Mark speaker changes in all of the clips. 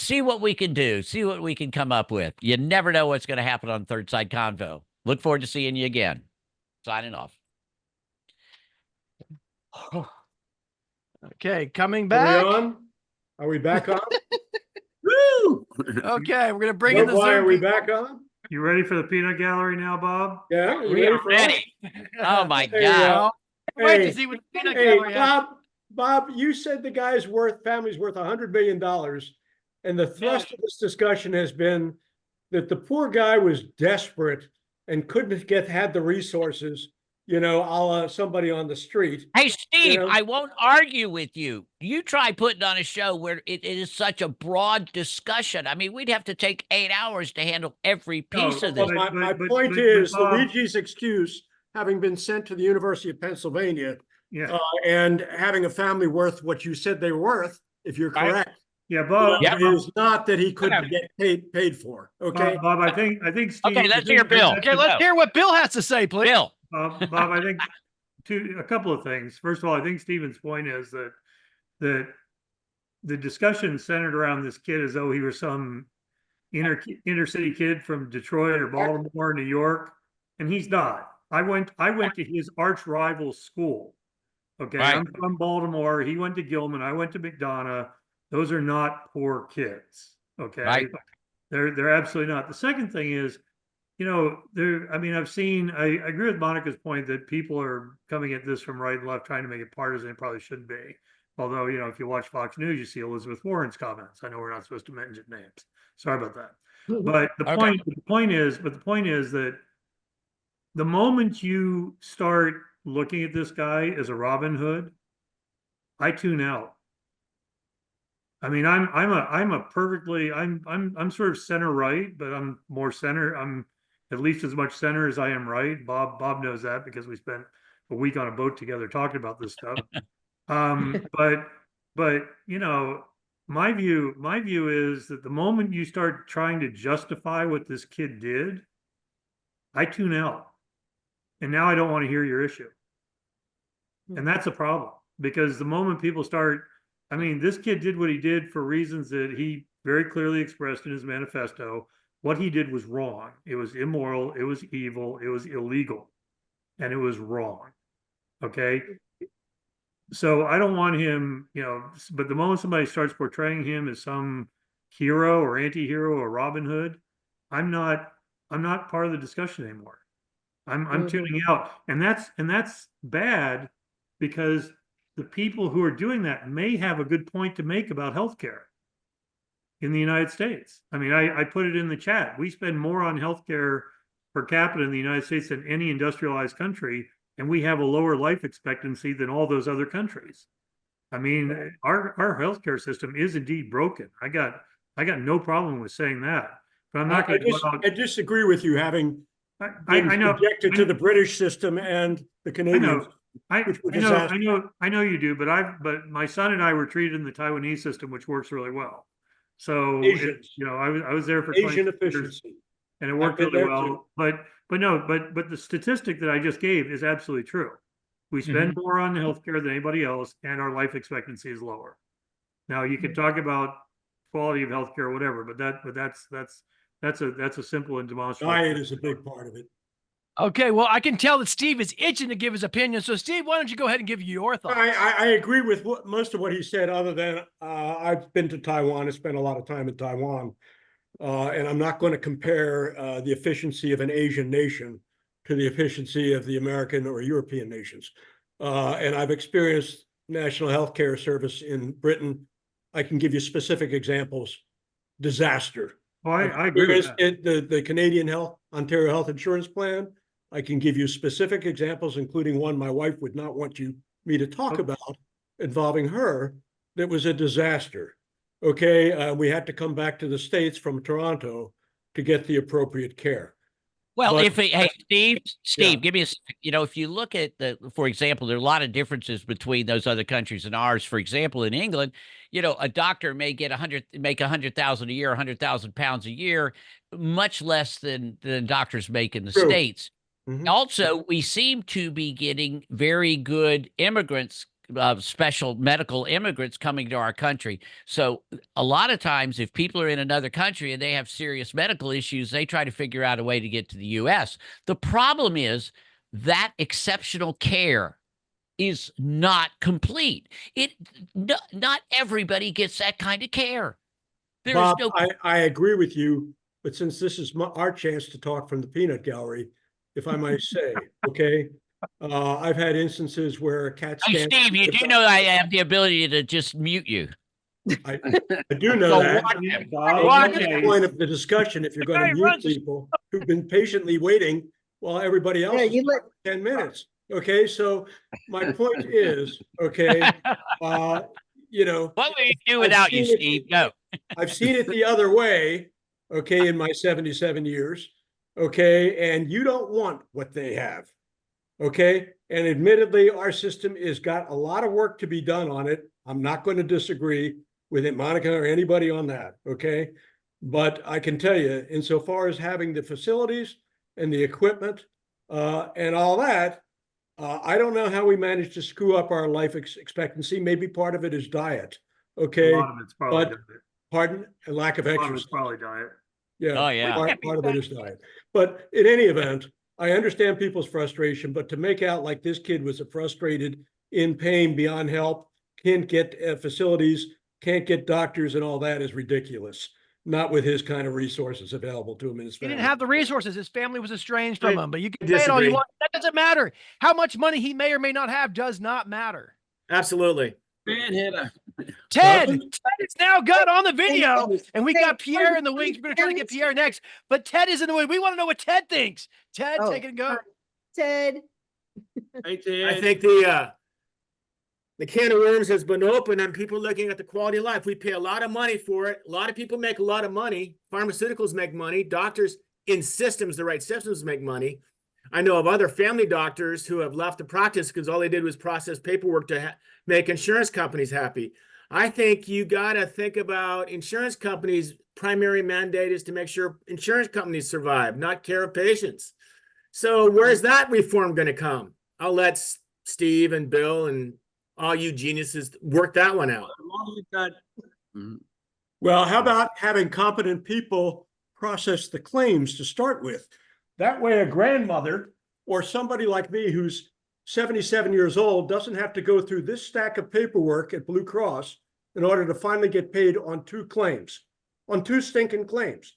Speaker 1: see what we can do. See what we can come up with. You never know what's going to happen on Third Side Convo. Look forward to seeing you again. Signing off.
Speaker 2: Okay, coming
Speaker 3: Are we
Speaker 2: back.
Speaker 3: on? Are we back on?
Speaker 4: Woo!
Speaker 2: Okay, we're gonna bring in the
Speaker 3: Why
Speaker 2: Zoom
Speaker 3: are we
Speaker 2: people.
Speaker 3: back on?
Speaker 5: You ready for the peanut gallery now, Bob?
Speaker 3: Yeah, you
Speaker 1: We
Speaker 3: ready
Speaker 1: are
Speaker 3: for us?
Speaker 1: ready. Oh my
Speaker 3: There you
Speaker 1: God.
Speaker 3: go.
Speaker 2: Wait to
Speaker 3: Hey,
Speaker 2: see what the peanut
Speaker 3: hey,
Speaker 2: gallery has.
Speaker 3: Bob, you said the guy's family's worth $100 million. And the thrust of this discussion has been that the poor guy was desperate and couldn't had the resources, a la somebody on the street.
Speaker 1: Hey, Steve,
Speaker 3: know?
Speaker 1: I won't argue with you. You try putting on a show where it is such a broad discussion. I mean, we'd have to take 8 hours to handle every piece of this.
Speaker 3: My point is,
Speaker 5: Bob,
Speaker 3: Luigi's excuse, having been sent to the University of Pennsylvania
Speaker 5: yeah,
Speaker 3: and having a family worth what you said they were worth, if you're
Speaker 1: Right.
Speaker 3: correct,
Speaker 5: yeah, Bob.
Speaker 3: is not that he couldn't get paid for. Okay.
Speaker 5: Bob, I think Steve.
Speaker 1: Okay, let's hear Bill.
Speaker 2: Okay, let's hear what Bill has to say, please.
Speaker 1: Bill.
Speaker 5: Bob, I think a couple of things. First of all, I think Stephen's point is that the discussion centered around this kid as though he was some inner city kid from Detroit or Baltimore, New York, and he's not. I went to his arch rival school. Okay,
Speaker 1: Right.
Speaker 5: I'm from Baltimore. He went to Gilman. I went to McDonough. Those are not poor kids. Okay,
Speaker 1: Right.
Speaker 5: They're absolutely not. The second thing is, I mean, I agree with Monica's point that people are coming at this from right and left, trying to make it partisan. It probably shouldn't be. Although, if you watch Fox News, you see Elizabeth Warren's comments. I know we're not supposed to mention names. Sorry about that. But the point is that the moment you start looking at this guy as a Robin Hood, I tune out. I mean, I'm sort of center right, but I'm more center. I'm at least as much center as I am right. Bob knows that because we spent a week on a boat together talking about this stuff. But my view is that the moment you start trying to justify what this kid did, I tune out. And now I don't want to hear your issue. And that's a problem, because the moment people start, I mean, this kid did what he did for reasons that he very clearly expressed in his manifesto. What he did was wrong. It was immoral. It was evil. It was illegal. And it was wrong. Okay. So I don't want him, but the moment somebody starts portraying him as some hero or anti-hero or Robin Hood, I'm not part of the discussion anymore. I'm tuning out. And that's bad, because the people who are doing that may have a good point to make about healthcare in the United States. I mean, I put it in the chat. We spend more on healthcare per capita in the United States than any industrialized country, and we have a lower life expectancy than all those other countries. I mean, our healthcare system is indeed broken. I got no problem with saying that, but I'm not going to.
Speaker 3: I disagree with you, having
Speaker 5: I know
Speaker 3: subjected to the British system and the Canadian.
Speaker 5: I know you do, but my son and I were treated in the Taiwanese system, which works really well. So I was there for
Speaker 3: Asian
Speaker 5: 20
Speaker 3: efficiency,
Speaker 5: years, and it worked really well. But the statistic that I just gave is absolutely true. We spend more on healthcare than anybody else, and our life expectancy is lower. Now you can talk about quality of healthcare or whatever, but that's a simple and demonstrable.
Speaker 3: Diet is a big part of it.
Speaker 2: Okay, well, I can tell that Steve is itching to give his opinion. So, Steve, why don't you go ahead and give your thoughts?
Speaker 3: I agree with most of what he said, other than I've been to Taiwan. I spent a lot of time in Taiwan. And I'm not going to compare the efficiency of an Asian nation to the efficiency of the American or European nations. And I've experienced national health care service in Britain. I can give you specific examples. Disaster.
Speaker 5: Well, I agree with that.
Speaker 3: The Canadian Ontario Health Insurance Plan. I can give you specific examples, including one my wife would not want me to talk about, involving her. That was a disaster. Okay, we had to come back to the States from Toronto to get the appropriate care.
Speaker 1: Well, hey, Steve, give me if you look at for example, there are a lot of differences between those other countries and ours. For example, in England, a doctor may make $100,000 a year, 100,000 pounds a year, much less than doctors make in the States. Also, we seem to be getting very good immigrants special medical immigrants coming to our country. So a lot of times, if people are in another country and they have serious medical issues, they try to figure out a way to get to the U.S. The problem is that exceptional care is not complete. Not everybody gets that kind of care. There is
Speaker 3: Bob,
Speaker 1: no.
Speaker 3: I agree with you, but since this is our chance to talk from the peanut gallery, if I might say, okay, I've had instances where a CAT
Speaker 1: Hey,
Speaker 3: scan.
Speaker 1: Steve, you do know I have the ability to just mute you.
Speaker 3: I do know
Speaker 1: So
Speaker 3: that.
Speaker 1: watch him.
Speaker 5: Bob,
Speaker 3: Well, that's
Speaker 5: okay.
Speaker 3: the point of the discussion. If you're going to
Speaker 2: Hey,
Speaker 3: mute
Speaker 2: runs the
Speaker 3: people who've been patiently waiting while everybody else
Speaker 4: Yeah,
Speaker 3: is
Speaker 4: you let,
Speaker 3: 10 minutes. Okay, so my point is, okay, you know,
Speaker 1: What would you do
Speaker 3: I've
Speaker 1: without you,
Speaker 3: seen it-
Speaker 1: Steve? Go.
Speaker 3: I've seen it the other way, okay, in my 77 years, okay, and you don't want what they have, okay? And admittedly, our system has got a lot of work to be done on it. I'm not going to disagree with it, Monica, or anybody on that, okay? But I can tell you, insofar as having the facilities and the equipment and all that, I don't know how we managed to screw up our life expectancy. Maybe part of it is diet,
Speaker 5: A
Speaker 3: okay?
Speaker 5: lot of it's probably
Speaker 3: But
Speaker 5: diet.
Speaker 3: pardon, a lack of
Speaker 5: A lot of
Speaker 3: exercise.
Speaker 5: it's probably diet.
Speaker 3: Yeah.
Speaker 1: Oh, yeah.
Speaker 3: Part of it is diet. But in any event, I understand people's frustration, but to make out like this kid was frustrated, in pain, beyond help, can't get facilities, can't get doctors and all that is ridiculous. Not with his kind of resources available to him and his
Speaker 2: He
Speaker 3: family.
Speaker 2: didn't have the resources. His family was estranged from
Speaker 5: I
Speaker 2: him. But you can say it all you
Speaker 6: disagree.
Speaker 2: want. That doesn't matter. How much money he may or may not have does not matter.
Speaker 6: Absolutely.
Speaker 4: man hitter.
Speaker 2: Ted,
Speaker 3: Doesn't?
Speaker 2: Ted is now got on the video, and we got Pierre in the wings. We're going to try to get Pierre next, but Ted is in the way. We want to know what Ted thinks. Ted,
Speaker 4: Oh,
Speaker 2: take it and go.
Speaker 4: Ted.
Speaker 6: I think the can of worms has been opened and people looking at the quality of life. We pay a lot of money for it. A lot of people make a lot of money. Pharmaceuticals make money. Doctors in systems, the right systems, make money. I know of other family doctors who have left the practice because all they did was process paperwork to make insurance companies happy. I think you got to think about insurance companies' primary mandate is to make sure insurance companies survive, not care of patients. So where's that reform going to come? I'll let Steve and Bill and all you geniuses work that one out.
Speaker 3: Well, how about having competent people process the claims to start with? That way, a grandmother or somebody like me who's 77 years old doesn't have to go through this stack of paperwork at Blue Cross in order to finally get paid on two claims, on two stinking claims.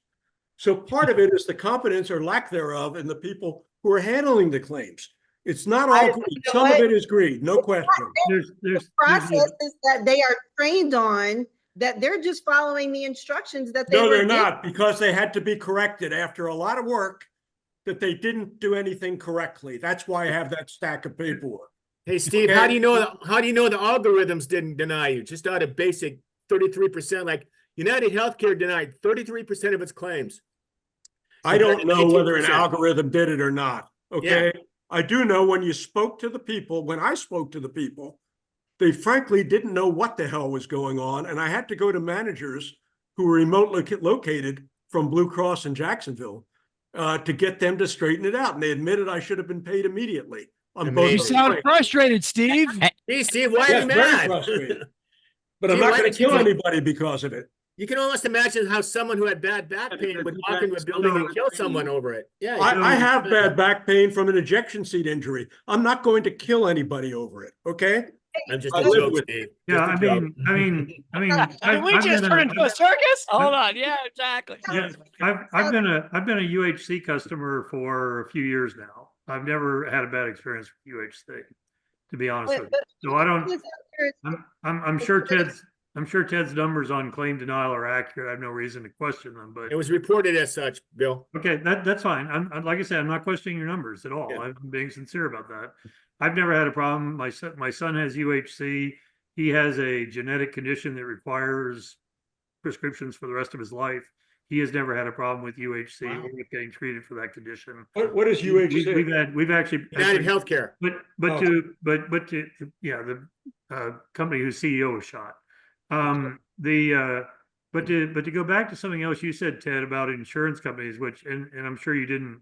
Speaker 3: So part of it is the competence or lack thereof in the people who are handling the claims. It's not all greed. Some of it is greed, no question.
Speaker 6: There's
Speaker 4: Processes that they are trained on, that they're just following the instructions that they
Speaker 3: No,
Speaker 4: were
Speaker 3: they're
Speaker 4: given.
Speaker 3: not, because they had to be corrected after a lot of work that they didn't do anything correctly. That's why I have that stack of paperwork.
Speaker 6: Hey, Steve,
Speaker 3: Okay.
Speaker 6: how do you know the algorithms didn't deny you? Just out of basic 33%, like United Healthcare denied 33% of its claims.
Speaker 3: I don't know whether an
Speaker 6: 18%.
Speaker 3: algorithm did it or not. Okay. I do know when you spoke to the people, when I spoke to the people, they frankly didn't know what the hell was going on. And I had to go to managers who were remotely located from Blue Cross in Jacksonville to get them to straighten it out. And they admitted I should have been paid immediately on both.
Speaker 2: You
Speaker 6: Amazing.
Speaker 3: those
Speaker 2: sound
Speaker 3: claims.
Speaker 2: frustrated, Steve.
Speaker 6: Hey, Steve, why are
Speaker 3: Yes,
Speaker 6: you
Speaker 3: very
Speaker 6: mad?
Speaker 3: frustrated. But I'm
Speaker 6: Steve,
Speaker 3: not
Speaker 6: why
Speaker 3: going
Speaker 6: don't
Speaker 3: to
Speaker 6: you
Speaker 3: kill
Speaker 6: take-
Speaker 3: anybody because of it.
Speaker 6: You can almost imagine how someone who had bad back pain would walk into a building and kill someone over it. Yeah.
Speaker 3: I have bad back pain from an ejection seat injury. I'm not going to kill anybody over it. Okay.
Speaker 6: I'm just
Speaker 3: I
Speaker 6: a
Speaker 3: live
Speaker 6: joke,
Speaker 3: with
Speaker 6: Steve.
Speaker 5: Yeah,
Speaker 6: Just a
Speaker 5: I
Speaker 6: joke.
Speaker 5: mean,
Speaker 2: Did we
Speaker 5: I've
Speaker 2: just
Speaker 5: been
Speaker 2: turn
Speaker 5: a-
Speaker 2: into a circus?
Speaker 1: Hold on. Yeah, exactly.
Speaker 5: Yeah, I've been a UHC customer for a few years now. I've never had a bad experience with UHC, to be honest with you. So I don't. I'm sure Ted's numbers on claim denial are accurate. I have no reason to question them, but
Speaker 6: It was reported as such, Bill.
Speaker 5: okay, that's fine. Like I said, I'm not questioning your numbers at all.
Speaker 6: Yeah.
Speaker 5: I'm being sincere about that. I've never had a problem. My son has UHC. He has a genetic condition that requires prescriptions for the rest of his life. He has never had a problem with UHC
Speaker 6: Wow.
Speaker 5: or with getting treated for that condition.
Speaker 3: What is UHC?
Speaker 5: We've actually
Speaker 6: United Healthcare.
Speaker 5: but to yeah, the company whose CEO was shot. But to go back to something else you said, Ted, about insurance companies, which and I'm sure you didn't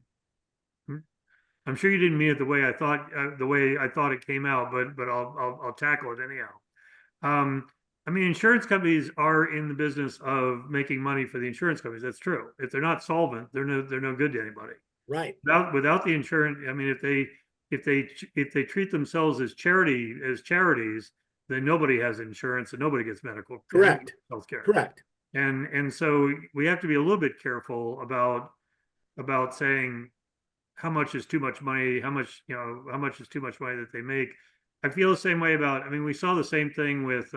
Speaker 5: I'm sure you didn't mean it the way I thought it came out, but I'll tackle it anyhow. I mean, insurance companies are in the business of making money for the insurance companies. That's true. If they're not solvent, they're no good to anybody.
Speaker 6: Right.
Speaker 5: Without the insurance, I mean, if they treat themselves as charities, then nobody has insurance and nobody gets medical
Speaker 6: Correct.
Speaker 5: health care.
Speaker 6: Correct.
Speaker 5: And so we have to be a little bit careful about saying how much is too much money, how much is too much money that they make. I feel the same way about, I mean, we saw the same thing with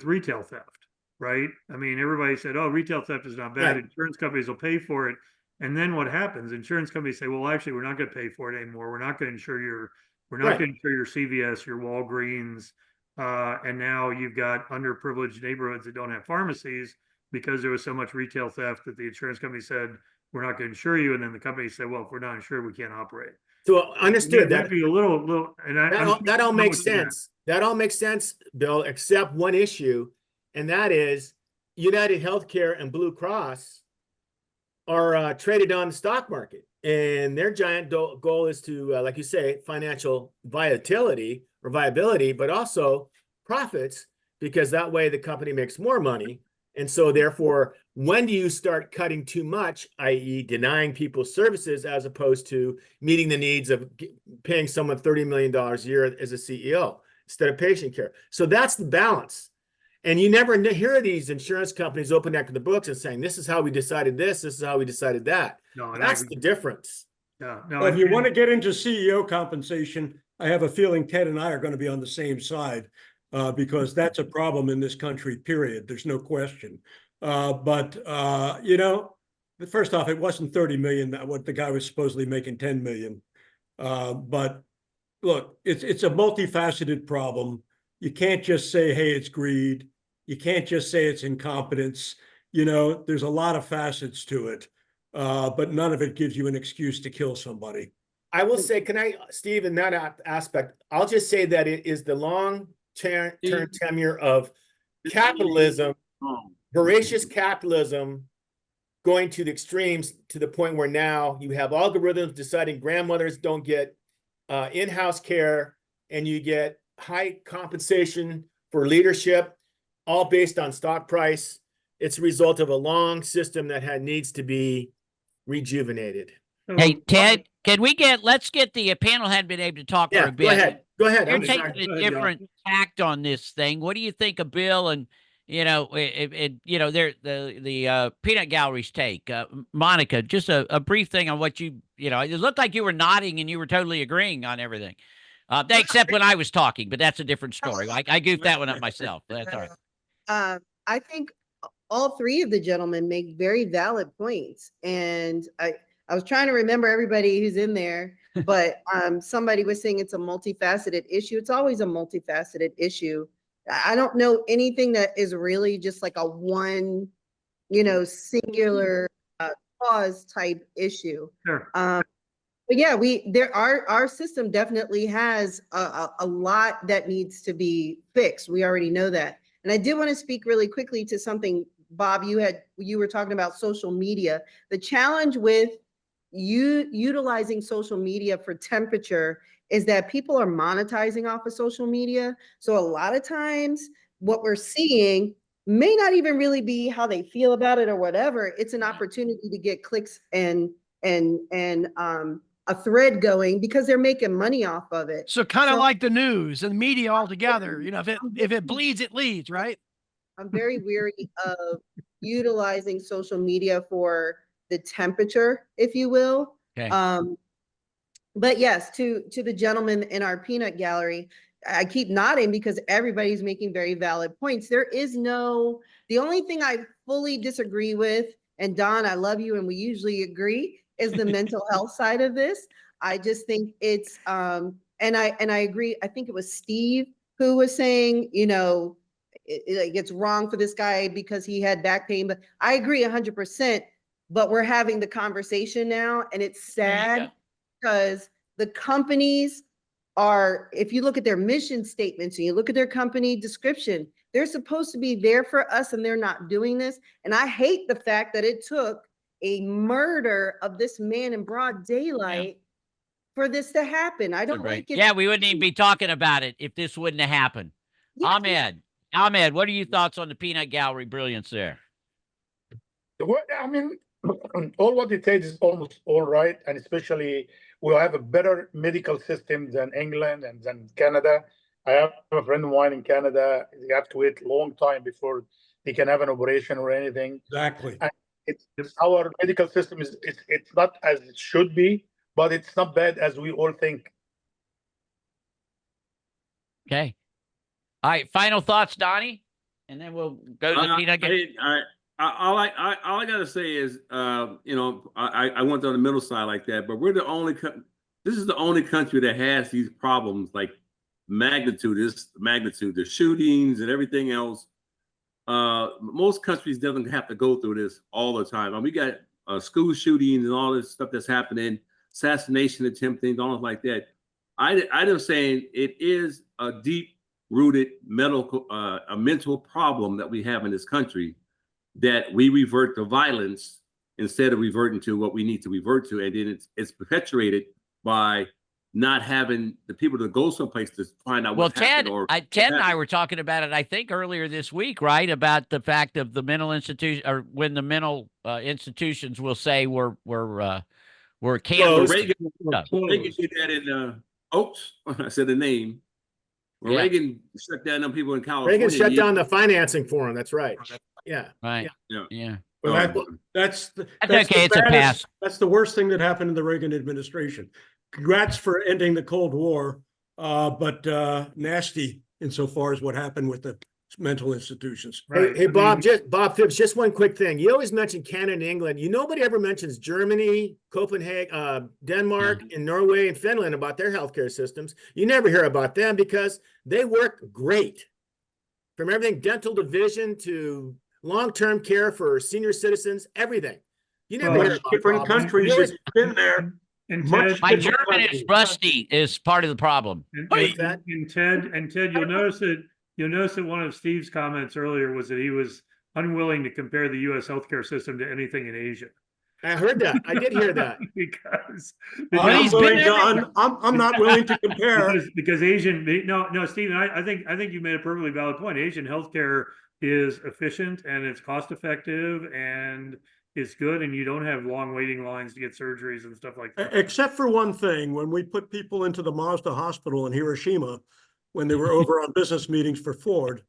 Speaker 5: retail theft, right? I mean, everybody said, oh, retail theft is not bad.
Speaker 6: Right.
Speaker 5: Insurance companies will pay for it. And then what happens? Insurance companies say, well, actually, we're not going to pay for it anymore. We're not going to insure your CVS, your Walgreens. And now you've got underprivileged neighborhoods that don't have pharmacies because there was so much retail theft that the insurance company said, we're not going to insure you. And then the company said, well, if we're not insured, we can't operate.
Speaker 6: So understood
Speaker 5: That'd be a little, and
Speaker 6: that all makes sense. That all makes sense, Bill, except one issue, and that is United Healthcare and Blue Cross are traded on the stock market, and their giant goal is to, like you say, financial viability, but also profits, because that way the company makes more money. And so therefore, when do you start cutting too much, i.e. denying people services as opposed to meeting the needs of paying someone $30 million a year as a CEO instead of patient care? So that's the balance. And you never hear these insurance companies open up the books and saying, this is how we decided this is how we decided that.
Speaker 5: No,
Speaker 6: that's the difference.
Speaker 5: Yeah, no.
Speaker 3: Well, if you want to get into CEO compensation, I have a feeling Ted and I are going to be on the same side. Because that's a problem in this country, period. There's no question. But first off, it wasn't 30 million, what the guy was supposedly making 10 million. But look, it's a multifaceted problem. You can't just say, hey, it's greed. You can't just say it's incompetence. There's a lot of facets to it, but none of it gives you an excuse to kill somebody.
Speaker 6: I will say, Steve, in that aspect, I'll just say that it is the long term tenure of capitalism, voracious capitalism, going to the extremes to the point where now you have algorithms deciding grandmothers don't get in-house care, and you get high compensation for leadership, all based on stock price. It's a result of a long system that needs to be rejuvenated.
Speaker 1: Hey, Ted, let's get the panel hadn't been able to talk for a bit.
Speaker 6: Go ahead.
Speaker 1: You're taking a different tact on this thing. What do you think of Bill and, they're the peanut gallery's take? Monica, just a brief thing on what it looked like you were nodding and you were totally agreeing on everything. Except when I was talking, but that's a different story. I goofed that one up myself. That's all right.
Speaker 4: I think all three of the gentlemen make very valid points. And I was trying to remember everybody who's in there, but somebody was saying it's a multifaceted issue. It's always a multifaceted issue. I don't know anything that is really just like a one, singular cause type issue.
Speaker 5: Sure.
Speaker 4: But yeah, our system definitely has a lot that needs to be fixed. We already know that. And I did want to speak really quickly to something, Bob, you were talking about social media. The challenge with utilizing social media for temperature is that people are monetizing off of social media. So a lot of times what we're seeing may not even really be how they feel about it or whatever. It's an opportunity to get clicks and a thread going because they're making money off of it.
Speaker 2: So kind of like the news and media altogether, if it bleeds, it leads, right?
Speaker 4: I'm very weary of utilizing social media for the temperature, if you will.
Speaker 1: Okay.
Speaker 4: But yes, to the gentleman in our peanut gallery, I keep nodding because everybody's making very valid points. The only thing I fully disagree with, and Don, I love you, and we usually agree, is the mental health side of this. I just think it's, and I agree. I think it was Steve who was saying, it's wrong for this guy because he had back pain, but I agree 100%. But we're having the conversation now, and it's sad because the companies are, if you look at their mission statements and you look at their company description, they're supposed to be there for us and they're not doing this. And I hate the fact that it took a murder of this man in broad daylight for this to happen. I don't
Speaker 1: Right.
Speaker 4: think it's.
Speaker 1: Yeah, we wouldn't even be talking about it if this wouldn't have happened.
Speaker 4: Yeah,
Speaker 1: Ahmed, what are your thoughts on the peanut gallery brilliance there?
Speaker 7: I mean, all what it says is almost all right, and especially we have a better medical system than England and than Canada. I have a friend of mine in Canada. They have to wait a long time before they can have an operation or anything.
Speaker 3: Exactly.
Speaker 7: And our medical system is it's not as it should be, but it's not bad as we all think.
Speaker 1: Okay. All right. Final thoughts, Donnie, and then we'll go to the peanut gallery.
Speaker 8: All I gotta say is, I went on the middle side like that, but we're the only. This is the only country that has these problems like magnitude, the shootings and everything else. Most countries doesn't have to go through this all the time. I mean, we got school shootings and all this stuff that's happening, assassination attempt things, all like that. I'm saying it is a deep-rooted a mental problem that we have in this country, that we revert to violence instead of reverting to what we need to revert to, and then it's perpetuated by not having the people to go someplace to find out what's happened.
Speaker 1: Ted and I were talking about it, I think, earlier this week, right? About the fact of the mental institution, or when the mental institutions will say we're canceled.
Speaker 8: Reagan did that in Oaks. I said the name. Well, yeah. Reagan shut down them people in California.
Speaker 6: Reagan shut down the financing for him. That's right. Yeah.
Speaker 1: Right.
Speaker 8: Yeah.
Speaker 3: Well, that's
Speaker 1: okay. It's a pass.
Speaker 3: That's the worst thing that happened in the Reagan administration. Congrats for ending the Cold War, but nasty insofar as what happened with the mental institutions.
Speaker 6: Right. Hey, Bob, Bob Phipps, just one quick thing. You always mention Canada and England. Nobody ever mentions Germany, Copenhagen, Denmark, and Norway and Finland about their healthcare systems. You never hear about them because they work great. From everything dental to vision to long-term care for senior citizens, everything. You never hear about
Speaker 3: different countries that's been there.
Speaker 5: And
Speaker 1: my German is rusty is part of the problem.
Speaker 5: And Ted, you'll notice that one of Steve's comments earlier was that he was unwilling to compare the U.S. healthcare system to anything in Asia.
Speaker 6: I heard that. I did hear that.
Speaker 5: because
Speaker 3: I'm not willing to compare
Speaker 5: because Asian. No, Stephen. I think you made a perfectly valid point. Asian healthcare is efficient and it's cost effective and it's good, and you don't have long waiting lines to get surgeries and stuff like that.
Speaker 3: Except for one thing, when we put people into the Mazda hospital in Hiroshima, when they were over on business meetings for Ford,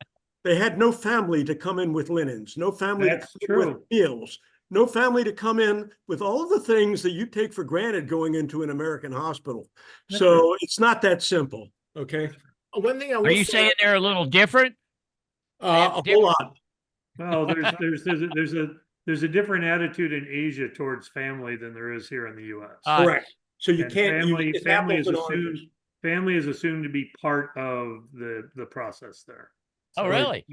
Speaker 3: they had no family to come in with linens, no family to come in with meals, no family to come in with all of the things that you take for granted going into an American hospital. So it's not that simple. Okay.
Speaker 6: One thing
Speaker 1: are you saying they're a little different?
Speaker 3: A whole lot.
Speaker 5: Well, there's a different attitude in Asia towards family than there is here in the U.S.
Speaker 3: Correct. So you can't.
Speaker 5: Family is assumed to be part of the process there.
Speaker 1: So really?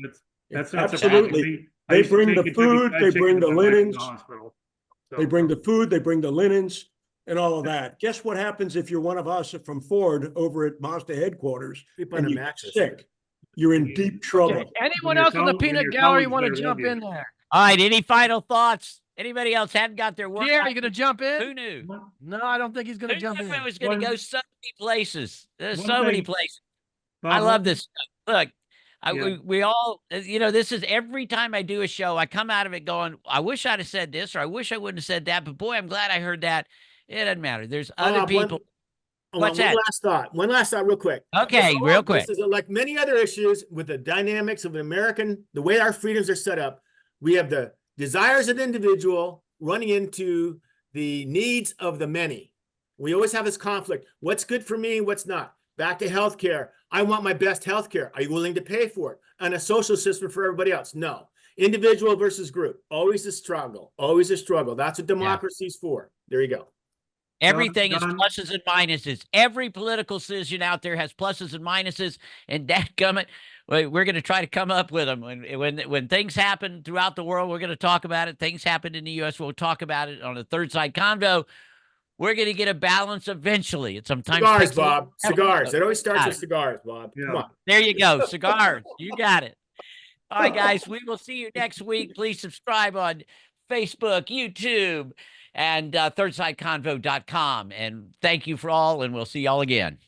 Speaker 5: That's not
Speaker 3: absolutely. They bring the food. They bring the linens. They bring the food. They bring the linens and all of that. Guess what happens if you're one of us from Ford over at Mazda headquarters and you get sick? You're in deep trouble.
Speaker 2: Okay. Anyone else in the peanut gallery want to jump in there?
Speaker 1: All right. Any final thoughts? Anybody else hadn't got their work?
Speaker 2: Yeah, are you going to jump in?
Speaker 1: Who knew?
Speaker 2: No, I don't think he's going to jump in.
Speaker 1: It was going to go so many places. There's so many places. I love this stuff. Look, we all, this is every time I do a show, I come out of it going, I wish I'd have said this, or I wish I wouldn't have said that, but boy, I'm glad I heard that. It doesn't matter. There's other people. What's that?
Speaker 6: One last thought real quick.
Speaker 1: Okay, real quick.
Speaker 6: This is like many other issues with the dynamics of the way our freedoms are set up. We have the desires of the individual running into the needs of the many. We always have this conflict. What's good for me? What's not? Back to healthcare. I want my best healthcare. Are you willing to pay for it? And a social system for everybody else? No. Individual versus group. Always a struggle. Always a struggle. That's what democracy's for. There you go.
Speaker 1: Everything is pluses and minuses. Every political decision out there has pluses and minuses. And dadgummit, we're going to try to come up with them. When things happen throughout the world, we're going to talk about it. Things happen in the U.S., we'll talk about it on the Third Side Convo. We're going to get a balance eventually. It sometimes
Speaker 6: cigars, Bob. Cigars. It always starts with cigars, Bob.
Speaker 5: Yeah.
Speaker 6: Come on.
Speaker 1: There you go. Cigars. You got it. All right, guys. We will see you next week. Please subscribe on Facebook, YouTube, and thirdsideconvo.com. And thank you for all, and we'll see y'all again.